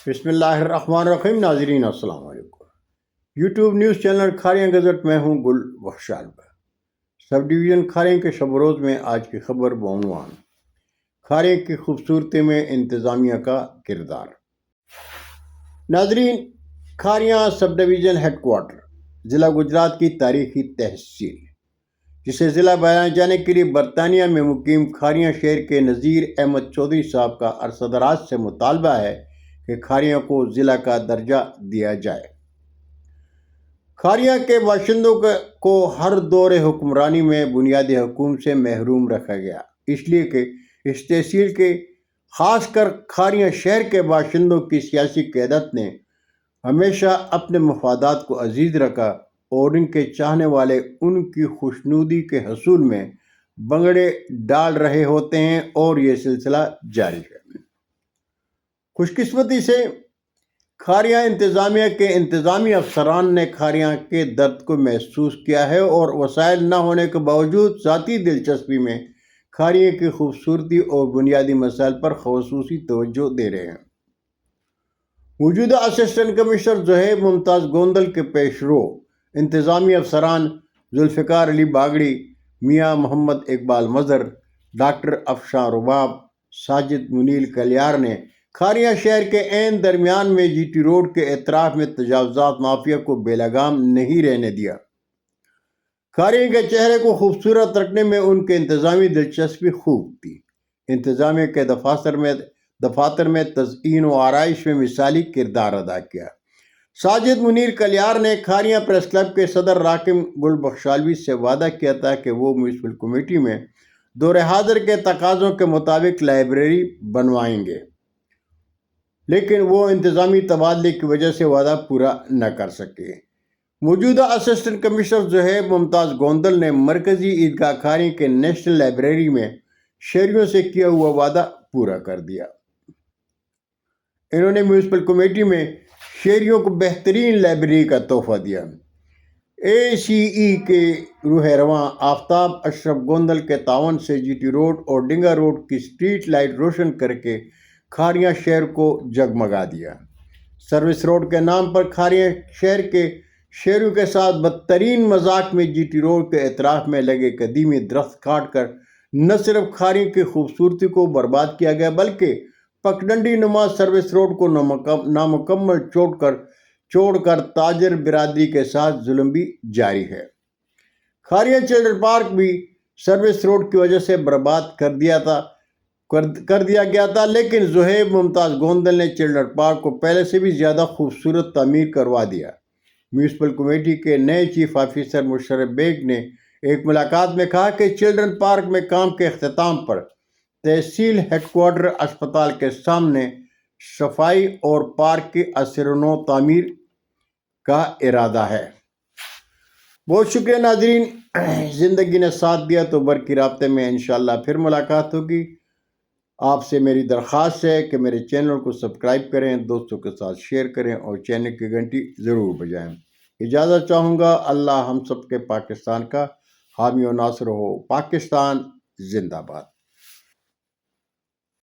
بسم اللہ الرحمن الرحیم۔ ناظرین السلام علیکم۔ YouTube news channel Kharian gazette میں ہوں گل بخشال۔ سب ڈویژن کھاریاں کے شب روز میں آج کی خبر بعنوان کھاریاں کی خوبصورتی میں انتظامیہ کا کردار۔ ناظرین، Kharian sub division head quarter ضلع گجرات کی تاریخی تحصیل، جسے ضلع بنائے جانے کے لیے برطانیہ میں مقیم کھاریاں شہر کے نذیر احمد چودھری صاحب کا عرصہ دراز سے مطالبہ ہے کہ کھاریاں کو ضلع کا درجہ دیا جائے۔ کھاریاں کے باشندوں کو ہر دور حکمرانی میں بنیادی حقوق سے محروم رکھا گیا، اس لیے کہ اس تحصیل کے خاص کر کھاریاں شہر کے باشندوں کی سیاسی قیادت نے ہمیشہ اپنے مفادات کو عزیز رکھا اور ان کے چاہنے والے ان کی خوشنودی کے حصول میں بنگڑے ڈال رہے ہوتے ہیں اور یہ سلسلہ جاری ہے۔ خوش قسمتی سے کھاریاں انتظامیہ کے انتظامی افسران نے کھاریاں کے درد کو محسوس کیا ہے اور وسائل نہ ہونے کے باوجود ذاتی دلچسپی میں کھاریاں کی خوبصورتی اور بنیادی مسائل پر خصوصی توجہ دے رہے ہیں۔ موجودہ اسسٹنٹ کمشنر زہیب ممتاز گوندل کے پیشرو انتظامی افسران ذوالفقار علی باگڑی، میاں محمد اقبال مظہر، ڈاکٹر افشاں رباب، ساجد منیل کلیار نے کھاریاں شہر کے عین درمیان میں جی ٹی روڈ کے اطراف میں تجاوزات مافیا کو بے لگام نہیں رہنے دیا۔ کھاریاں کے چہرے کو خوبصورت رکھنے میں ان کے انتظامی دلچسپی خوب تھی۔ انتظامیہ کے دفاتر میں تزئین و آرائش میں مثالی کردار ادا کیا۔ ساجد منیر کلیار نے کھاریاں پریس کلب کے صدر راکم گل بخشالوی سے وعدہ کیا تھا کہ وہ میونسپل کمیٹی میں دور حاضر کے تقاضوں کے مطابق لائبریری بنوائیں گے، لیکن وہ انتظامی تبادلے کی وجہ سے وعدہ پورا نہ کر سکے۔ موجودہ اسسٹنٹ کمشنر زہیب ممتاز گوندل نے مرکزی عیدگاہ کھاریاں کے نیشنل لائبریری میں شہریوں سے کیا ہوا وعدہ پورا کر دیا۔ انہوں نے میونسپل کمیٹی میں شہریوں کو بہترین لائبریری کا تحفہ دیا۔ اے سی ای کے روح رواں آفتاب اشرف گوندل کے تعاون سے جی ٹی روڈ اور ڈنگا روڈ کی اسٹریٹ لائٹ روشن کر کے کھاریاں شہر کو جگمگا دیا۔ سروس روڈ کے نام پر کھاریاں شہر کے شہریوں کے ساتھ بدترین مذاق میں جی ٹی روڈ کے اطراف میں لگے قدیمی درخت کاٹ کر نہ صرف کھاریاں کی خوبصورتی کو برباد کیا گیا بلکہ پگڈنڈی نما سروس روڈ کو نامکمل چھوڑ کر تاجر برادری کے ساتھ ظلم بھی جاری ہے۔ کھاریاں چلڈرن پارک بھی سروس روڈ کی وجہ سے برباد کر دیا گیا تھا، لیکن زہیب ممتاز گوندل نے چلڈرن پارک کو پہلے سے بھی زیادہ خوبصورت تعمیر کروا دیا۔ میونسپل کمیٹی کے نئے چیف آفیسر مشرف بیگ نے ایک ملاقات میں کہا کہ چلڈرن پارک میں کام کے اختتام پر تحصیل ہیڈ کوارٹر اسپتال کے سامنے صفائی اور پارک کی اثر و نو تعمیر کا ارادہ ہے۔ بہت شکریہ ناظرین، زندگی نے ساتھ دیا تو برقی رابطے میں انشاءاللہ پھر ملاقات ہوگی۔ آپ سے میری درخواست ہے کہ میرے چینل کو سبسکرائب کریں، دوستوں کے ساتھ شیئر کریں اور چینل کی گھنٹی ضرور بجائیں۔ اجازت چاہوں گا۔ اللہ ہم سب کے پاکستان کا حامی و ناصر ہو۔ پاکستان زندہ باد۔